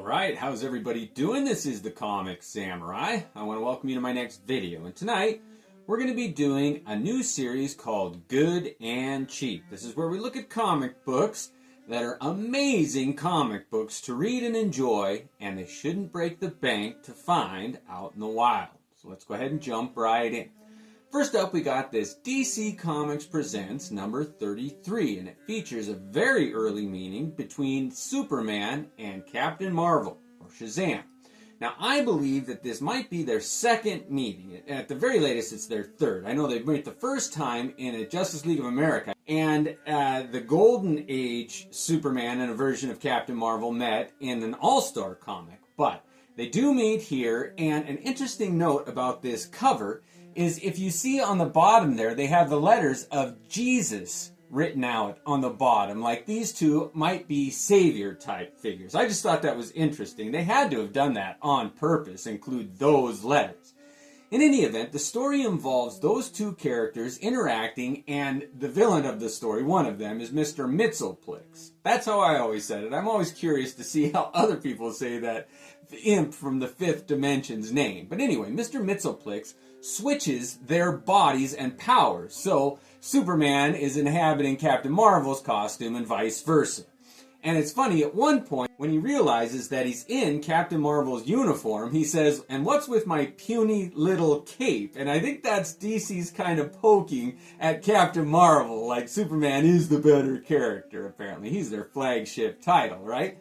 Alright, how's everybody doing? This is the Comic Samurai. I want to welcome you to my next video. And tonight, we're going to be doing a new series called Good and Cheap. This is where we look at comic books that are amazing comic books to read and enjoy, and they shouldn't break the bank to find out in the wild. So let's go ahead and jump right in. First up, we got this DC Comics Presents number 33, and it features a very early meeting between Superman and Captain Marvel, or Shazam. Now, I believe that this might be their second meeting. At the very latest, it's their third. I know they met the first time in a Justice League of America, and the Golden Age Superman and a version of Captain Marvel met in an All-Star comic. But they do meet here, and an interesting note about this cover is if you see on the bottom there, they have the letters of Jesus written out on the bottom, like these two might be savior type figures. I just thought that was interesting. They had to have done that on purpose, include those letters. In any event, the story involves those two characters interacting, and the villain of the story, one of them, is Mr. Mxyzptlk. That's how I always said it. I'm always curious to see how other people say that imp from the fifth dimension's name. But anyway, Mr. Mxyzptlk switches their bodies and powers. So Superman is inhabiting Captain Marvel's costume and vice versa. And it's funny, at one point, when he realizes that he's in Captain Marvel's uniform, he says, "And what's with my puny little cape?" And I think that's DC's kind of poking at Captain Marvel, like Superman is the better character, apparently. He's their flagship title, right?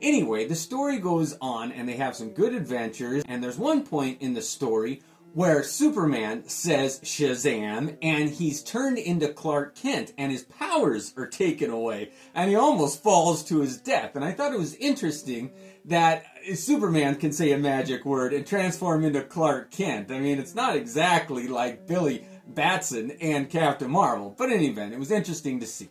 Anyway, the story goes on, and they have some good adventures, and there's one point in the story where Superman says Shazam, and he's turned into Clark Kent, and his powers are taken away, and he almost falls to his death. And I thought it was interesting that Superman can say a magic word and transform into Clark Kent. I mean, it's not exactly like Billy Batson and Captain Marvel, but in any event, it was interesting to see.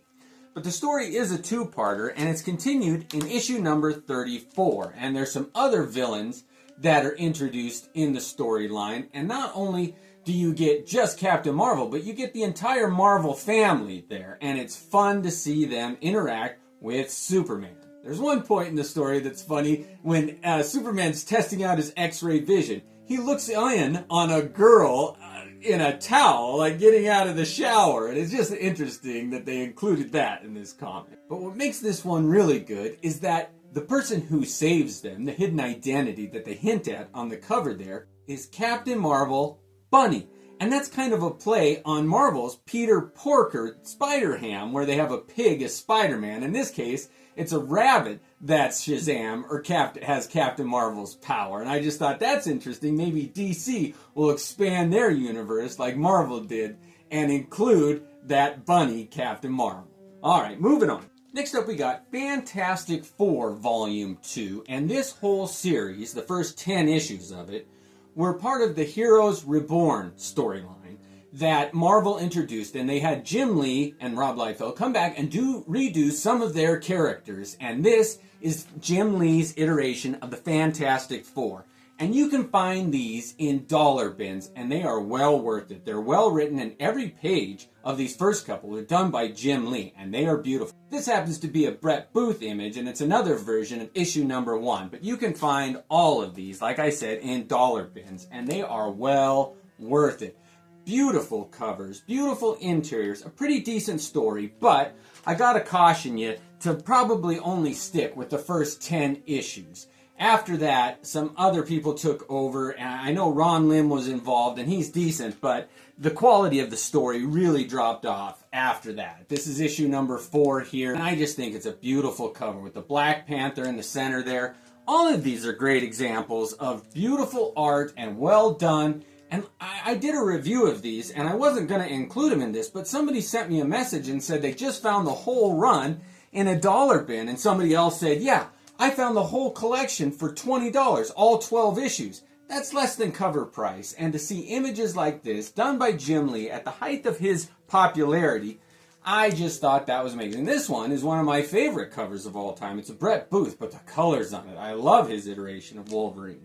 But the story is a two-parter, and it's continued in issue number 34, and there's some other villains that are introduced in the storyline. And not only do you get just Captain Marvel, but you get the entire Marvel family there. And it's fun to see them interact with Superman. There's one point in the story that's funny when Superman's testing out his X-ray vision. He looks in on a girl in a towel, like getting out of the shower. And it's just interesting that they included that in this comic. But what makes this one really good is that the person who saves them, the hidden identity that they hint at on the cover there, is Captain Marvel Bunny. And that's kind of a play on Marvel's Peter Porker Spider-Ham, where they have a pig as Spider-Man. In this case, it's a rabbit that's Shazam, or has Captain Marvel's power. And I just thought that's interesting. Maybe DC will expand their universe like Marvel did and include that bunny Captain Marvel. Alright, moving on. Next up, we got Fantastic Four Volume 2, and this whole series, the first 10 issues of it, were part of the Heroes Reborn storyline that Marvel introduced, and they had Jim Lee and Rob Liefeld come back and redo some of their characters, and this is Jim Lee's iteration of the Fantastic Four. And you can find these in dollar bins, and they are well worth it. They're well written, and every page of these first couple are done by Jim Lee, and they are beautiful. This happens to be a Brett Booth image, and it's another version of issue number 1. But you can find all of these, like I said, in dollar bins, and they are well worth it. Beautiful covers, beautiful interiors, a pretty decent story, but I gotta caution you to probably only stick with the first 10 issues. After that, some other people took over, and I know Ron Lim was involved, and he's decent, but the quality of the story really dropped off after that. This is issue number 4 here, and I just think it's a beautiful cover with the Black Panther in the center there. All of these are great examples of beautiful art and well done, and I did a review of these, and I wasn't going to include them in this, but somebody sent me a message and said they just found the whole run in a dollar bin, and somebody else said, yeah, I found the whole collection for $20, all 12 issues. That's less than cover price. And to see images like this, done by Jim Lee at the height of his popularity, I just thought that was amazing. This one is one of my favorite covers of all time. It's a Brett Booth, but the colors on it. I love his iteration of Wolverine.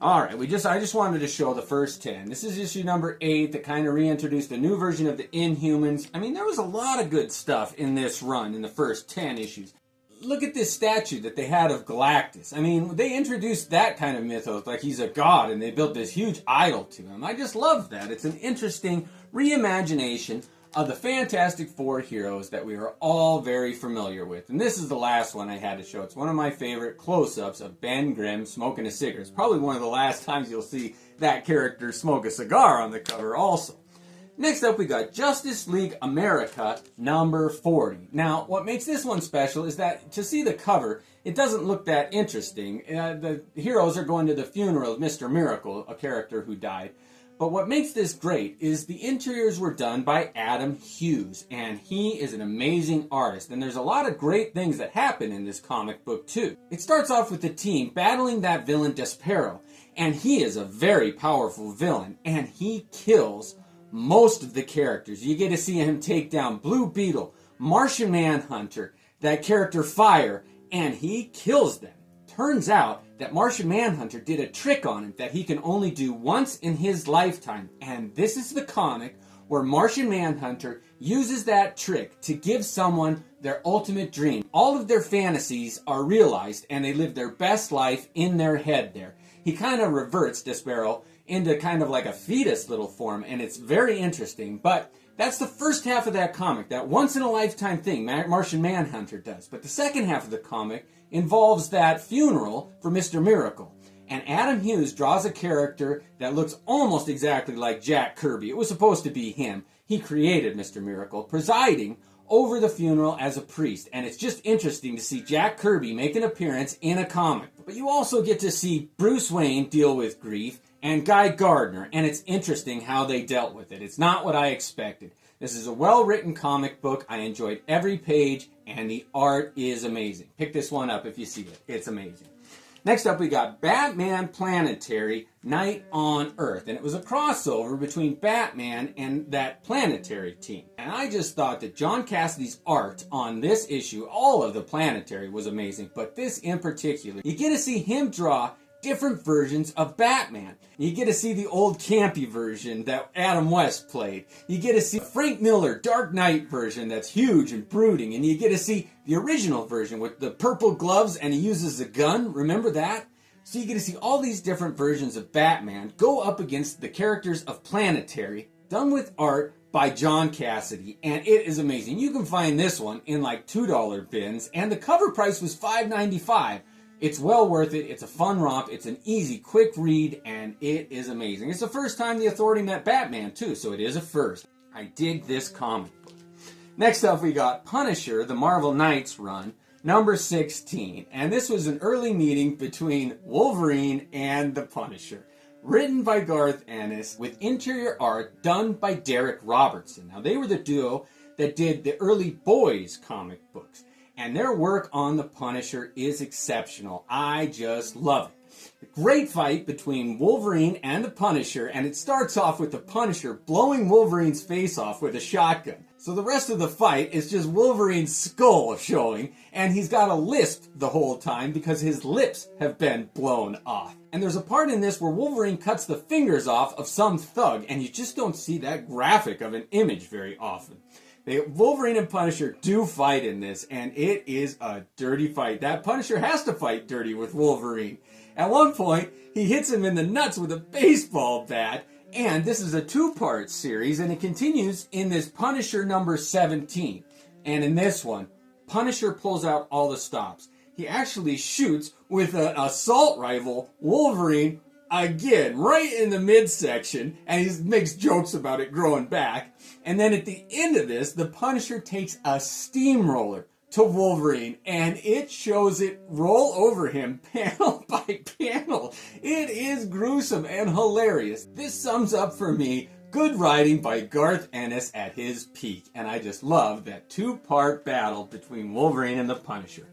Alright, I just wanted to show the first 10. This is issue number 8 that kind of reintroduced a new version of the Inhumans. I mean, there was a lot of good stuff in this run in the first 10 issues. look at this statue that they had of Galactus. I mean, they introduced that kind of mythos, like he's a god, and they built this huge idol to him. I just love that. It's an interesting reimagination of the Fantastic Four heroes that we are all very familiar with. And this is the last one I had to show. It's one of my favorite close-ups of Ben Grimm smoking a cigarette. It's probably one of the last times you'll see that character smoke a cigar on the cover also. Next up, we got Justice League America number 40. Now, what makes this one special is that to see the cover, it doesn't look that interesting. The heroes are going to the funeral of Mr. Miracle, a character who died. But what makes this great is the interiors were done by Adam Hughes, and he is an amazing artist. And there's a lot of great things that happen in this comic book, too. It starts off with the team battling that villain Despero, and he is a very powerful villain, and he kills most of the characters. You get to see him take down Blue Beetle, Martian Manhunter, that character Fire, and he kills them. Turns out that Martian Manhunter did a trick on him that he can only do once in his lifetime. And this is the comic where Martian Manhunter uses that trick to give someone their ultimate dream. All of their fantasies are realized and they live their best life in their head there. He kind of reverts Despero into kind of like a fetus little form, and it's very interesting. But that's the first half of that comic, that once-in-a-lifetime thing Martian Manhunter does. But the second half of the comic involves that funeral for Mr. Miracle. And Adam Hughes draws a character that looks almost exactly like Jack Kirby. It was supposed to be him. He created Mr. Miracle, presiding over the funeral as a priest. And it's just interesting to see Jack Kirby make an appearance in a comic. But you also get to see Bruce Wayne deal with grief and Guy Gardner. And it's interesting how they dealt with it. It's not what I expected. This is a well-written comic book. I enjoyed every page, and the art is amazing. Pick this one up if you see it. It's amazing. Next up, we got Batman Planetary, Night on Earth. And it was a crossover between Batman and that Planetary team. And I just thought that John Cassidy's art on this issue, all of the Planetary, was amazing. But this in particular, you get to see him draw different versions of Batman. You get to see the old campy version that Adam West played. You get to see Frank Miller Dark Knight version that's huge and brooding. And you get to see the original version with the purple gloves and he uses a gun. Remember that? So you get to see all these different versions of Batman go up against the characters of Planetary, done with art by John Cassidy, and it is amazing. You can find this one in like $2 bins, and the cover price was $5.95. It's well worth it. It's a fun romp. It's an easy, quick read, and it is amazing. It's the first time the Authority met Batman, too, so it is a first. I dig this comic book. Next up, we got Punisher, the Marvel Knights run, number 16. And this was an early meeting between Wolverine and the Punisher. Written by Garth Ennis, with interior art done by Derek Robertson. Now, they were the duo that did the early Boys comic books. And their work on the Punisher is exceptional. I just love it. A great fight between Wolverine and the Punisher, and it starts off with the Punisher blowing Wolverine's face off with a shotgun. So the rest of the fight is just Wolverine's skull showing, and he's got a lisp the whole time because his lips have been blown off. And there's a part in this where Wolverine cuts the fingers off of some thug, and you just don't see that graphic of an image very often. Wolverine and Punisher do fight in this, and it is a dirty fight. That Punisher has to fight dirty with Wolverine. At one point, he hits him in the nuts with a baseball bat, and this is a two-part series, and it continues in this Punisher number 17. And in this one, Punisher pulls out all the stops. He actually shoots with an assault rifle Wolverine again, right in the midsection, and he makes jokes about it growing back. And then at the end of this, the Punisher takes a steamroller to Wolverine, and it shows it roll over him panel by panel. It is gruesome and hilarious. This sums up for me good writing by Garth Ennis at his peak, and I just love that two-part battle between Wolverine and the Punisher.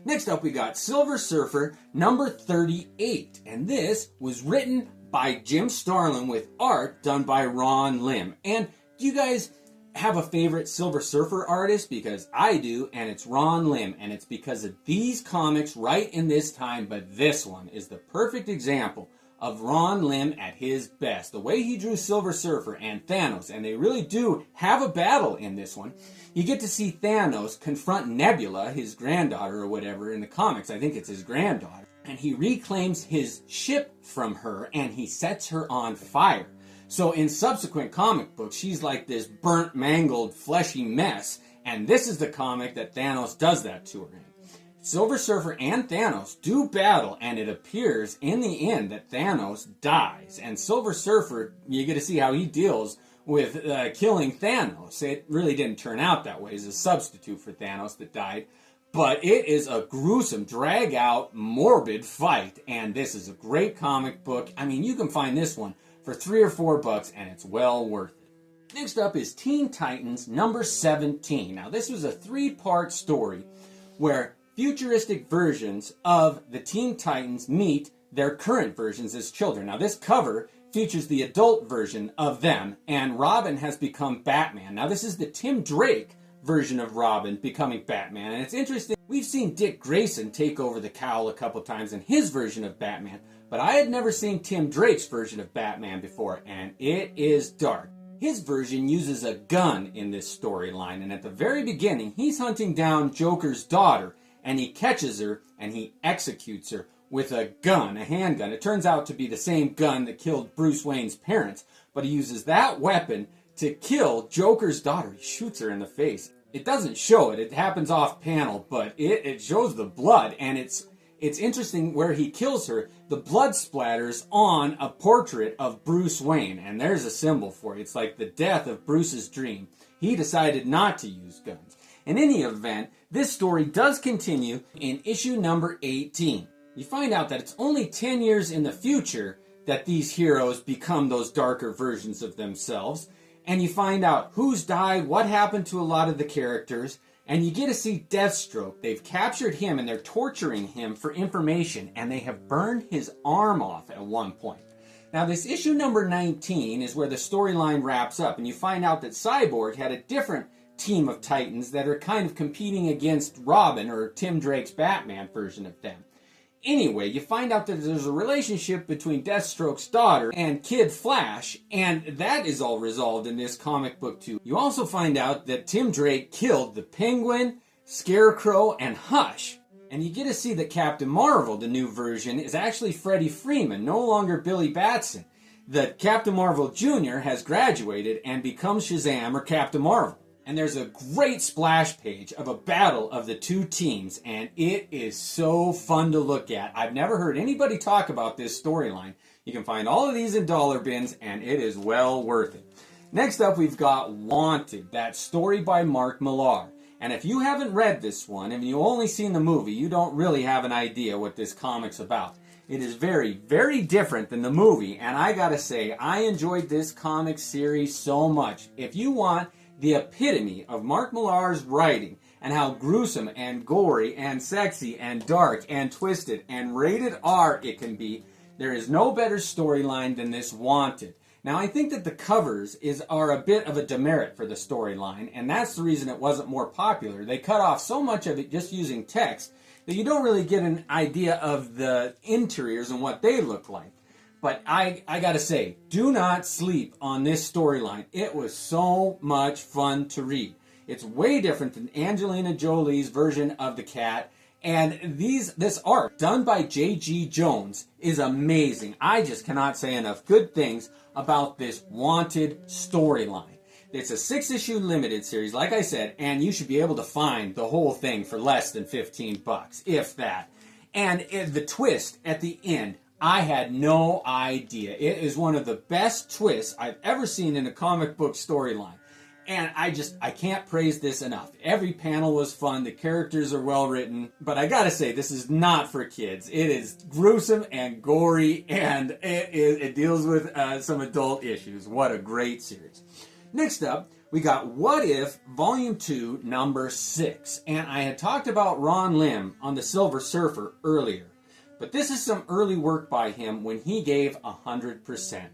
Next up, we got Silver Surfer, number 38. And this was written by Jim Starlin with art done by Ron Lim. And do you guys have a favorite Silver Surfer artist? Because I do, and it's Ron Lim. And it's because of these comics right in this time, but this one is the perfect example of Ron Lim at his best. The way he drew Silver Surfer and Thanos, and they really do have a battle in this one. You get to see Thanos confront Nebula, his granddaughter or whatever in the comics. I think it's his granddaughter. And he reclaims his ship from her and he sets her on fire. So in subsequent comic books, she's like this burnt, mangled, fleshy mess. And this is the comic that Thanos does that to her in. Silver Surfer and Thanos do battle, and it appears in the end that Thanos dies. And Silver Surfer, you get to see how he deals with killing Thanos. It really didn't turn out that way as a substitute for Thanos that died. But it is a gruesome, drag-out, morbid fight. And this is a great comic book. I mean, you can find this one for $3 or $4, and it's well worth it. Next up is Teen Titans number 17. Now, this was a 3-part story where futuristic versions of the Teen Titans meet their current versions as children. Now, this cover features the adult version of them, and Robin has become Batman. Now, this is the Tim Drake version of Robin becoming Batman, and it's interesting. We've seen Dick Grayson take over the cowl a couple times in his version of Batman, but I had never seen Tim Drake's version of Batman before, and it is dark. His version uses a gun in this storyline, and at the very beginning, he's hunting down Joker's daughter, and he catches her, and he executes her with a gun, a handgun. It turns out to be the same gun that killed Bruce Wayne's parents, but he uses that weapon to kill Joker's daughter. He shoots her in the face. It doesn't show it. It happens off panel, but it shows the blood, and it's interesting where he kills her. The blood splatters on a portrait of Bruce Wayne, and there's a symbol for it. It's like the death of Bruce's dream. He decided not to use guns. In any event, this story does continue in issue number 18. You find out that it's only 10 years in the future that these heroes become those darker versions of themselves. And you find out who's died, what happened to a lot of the characters, and you get to see Deathstroke. They've captured him and they're torturing him for information, and they have burned his arm off at one point. Now, this issue number 19 is where the storyline wraps up, and you find out that Cyborg had a different team of Titans that are kind of competing against Robin, or Tim Drake's Batman version of them. Anyway, you find out that there's a relationship between Deathstroke's daughter and Kid Flash, and that is all resolved in this comic book too. You also find out that Tim Drake killed the Penguin, Scarecrow, and Hush. And you get to see that Captain Marvel, the new version, is actually Freddie Freeman, no longer Billy Batson. That Captain Marvel Jr. has graduated and becomes Shazam, or Captain Marvel. And there's a great splash page of a battle of the two teams, and it is so fun to look at. I've never heard anybody talk about this storyline. You can find all of these in dollar bins, and it is well worth it. Next up, we've got Wanted, that story by Mark Millar. And if you haven't read this one, and you've only seen the movie, you don't really have an idea what this comic's about. It is very, very different than the movie, and I gotta say, I enjoyed this comic series so much. If you want the epitome of Mark Millar's writing and how gruesome and gory and sexy and dark and twisted and rated R it can be, there is no better storyline than this Wanted. Now, I think that the covers are a bit of a demerit for the storyline, and that's the reason it wasn't more popular. They cut off so much of it just using text that you don't really get an idea of the interiors and what they look like. But I gotta say, do not sleep on this storyline. It was so much fun to read. It's way different than Angelina Jolie's version of the Cat. And this art, done by J.G. Jones, is amazing. I just cannot say enough good things about this Wanted storyline. It's a 6-issue limited series, like I said, and you should be able to find the whole thing for less than $15, if that. And the twist at the end, I had no idea. It is one of the best twists I've ever seen in a comic book storyline. And I can't praise this enough. Every panel was fun. The characters are well written. But I gotta say, this is not for kids. It is gruesome and gory, and it deals with some adult issues. What a great series. Next up, we got What If Volume 2, Number 6. And I had talked about Ron Lim on the Silver Surfer earlier. But this is some early work by him when he gave 100%.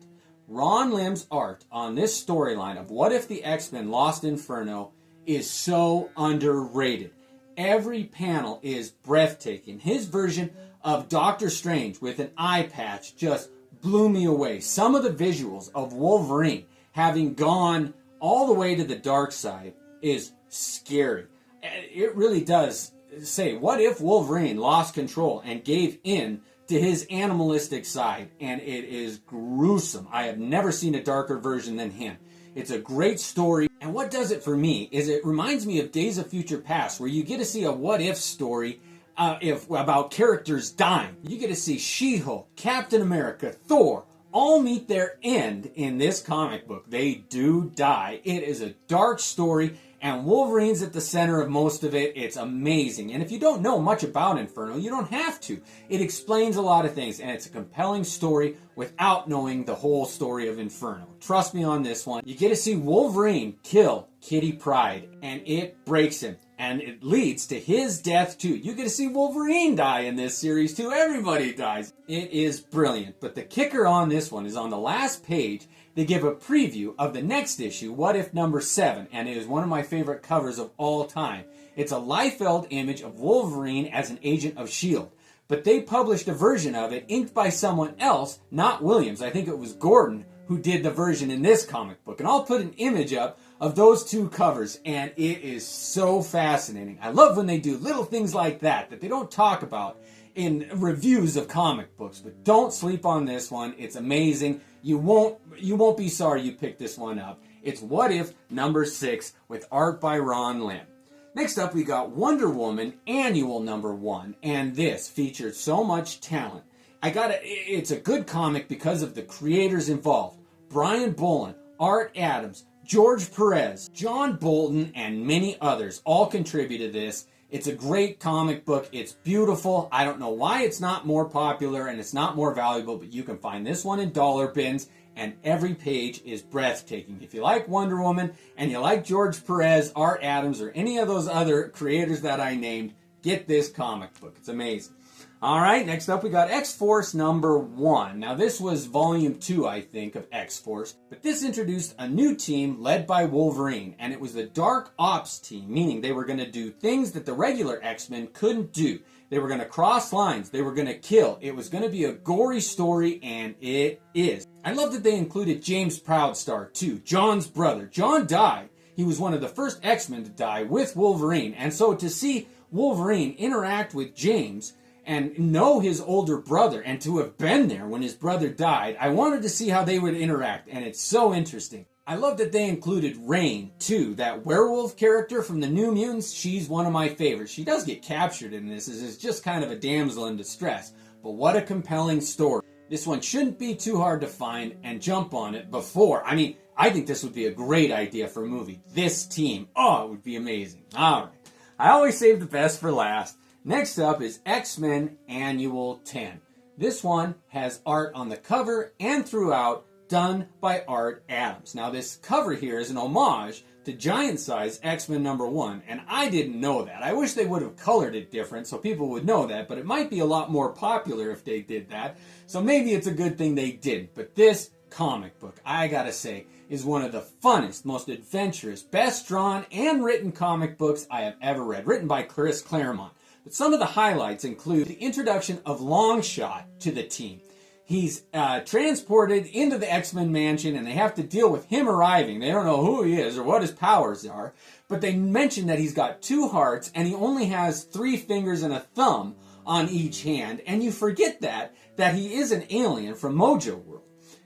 Ron Lim's art on this storyline of What If the X-Men Lost Inferno is so underrated. Every panel is breathtaking. His version of Doctor Strange with an eye patch just blew me away. Some of the visuals of Wolverine having gone all the way to the dark side is scary. It really does say, what if Wolverine lost control and gave in to his animalistic side? And it is gruesome. I have never seen a darker version than him. It's a great story, and what does it for me is it reminds me of Days of Future Past, where you get to see a what-if story about characters dying. You get to see She-Hulk, Captain America, Thor, all meet their end in this comic book. They do die. It is a dark story, and Wolverine's at the center of most of it. It's amazing. And if you don't know much about Inferno, you don't have to. It explains a lot of things, and it's a compelling story without knowing the whole story of Inferno. Trust me on this one. You get to see Wolverine kill Kitty Pryde, and it breaks him. And it leads to his death, too. You get to see Wolverine die in this series, too. Everybody dies. It is brilliant. But the kicker on this one is on the last page, they give a preview of the next issue, What If number 7, and it is one of my favorite covers of all time. It's a Liefeld image of Wolverine as an agent of S.H.I.E.L.D., but they published a version of it inked by someone else, not Williams. I think it was Gordon who did the version in this comic book. And I'll put an image up of those two covers, and it is so fascinating. I love when they do little things like that they don't talk about in reviews of comic books, but don't sleep on this one. It's amazing. You won't be sorry you picked this one up. It's What If number 6 with art by Ron Lim. Next up, we got Wonder Woman Annual number 1, and this featured so much talent. It's a good comic because of the creators involved. Brian Bolland, Art Adams, George Perez, John Bolton, and many others all contribute to this. It's a great comic book. It's beautiful. I don't know why it's not more popular and it's not more valuable, but you can find this one in dollar bins, and every page is breathtaking. If you like Wonder Woman and you like George Perez, Art Adams, or any of those other creators that I named, get this comic book. It's amazing. All right, next up we got X-Force number 1. Now this was volume 2, I think, of X-Force, but this introduced a new team led by Wolverine, and it was the Dark Ops team, meaning they were going to do things that the regular X-Men couldn't do. They were going to cross lines, they were going to kill. It was going to be a gory story, and it is. I love that they included James Proudstar too, John's brother. John died. He was one of the first X-Men to die with Wolverine, and so to see Wolverine interact with James and know his older brother, and to have been there when his brother died, I wanted to see how they would interact, and it's so interesting. I love that they included Rain, too, that werewolf character from the New Mutants. She's one of my favorites. She does get captured in this, as it's just kind of a damsel in distress, but what a compelling story. This one shouldn't be too hard to find, and jump on it before. I think this would be a great idea for a movie. This team, it would be amazing. All right, I always save the best for last. Next up is X-Men Annual 10. This one has art on the cover and throughout done by Art Adams. Now this cover here is an homage to Giant Size X-Men number 1, and I didn't know that. I wish they would have colored it different so people would know that, but it might be a lot more popular if they did that, so maybe it's a good thing they didn't. But this comic book, I gotta say, is one of the funnest, most adventurous, best drawn and written comic books I have ever read, written by Chris Claremont. But some of the highlights include the introduction of Longshot to the team. He's transported into the X-Men mansion, and they have to deal with him arriving. They don't know who he is or what his powers are, but they mention that he's got 2 hearts, and he only has 3 fingers and a thumb on each hand, and you forget that he is an alien from Mojo World.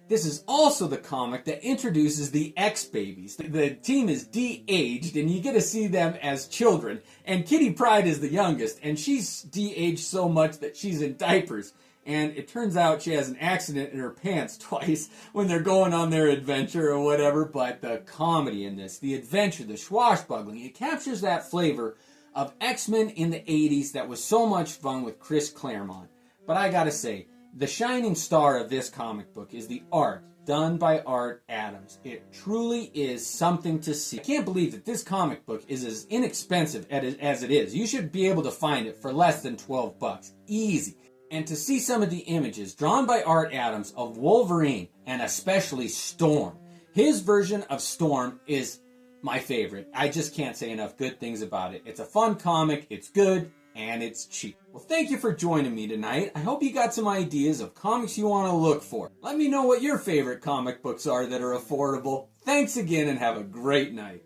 This is also the comic that introduces the X-Babies. The team is de-aged, and you get to see them as children. And Kitty Pryde is the youngest, and she's de-aged so much that she's in diapers. And it turns out she has an accident in her pants twice when they're going on their adventure or whatever. But the comedy in this, the adventure, the swashbuckling, it captures that flavor of X-Men in the 80s that was so much fun with Chris Claremont. But I gotta say, the shining star of this comic book is the art done by Art Adams. It truly is something to see. I can't believe that this comic book is as inexpensive as it is. You should be able to find it for less than $12. Easy. And to see some of the images drawn by Art Adams of Wolverine, and especially Storm. His version of Storm is my favorite. I just can't say enough good things about it. It's a fun comic. It's good. and it's cheap. Well, thank you for joining me tonight. I hope you got some ideas of comics you want to look for. Let me know what your favorite comic books are that are affordable. Thanks again and have a great night.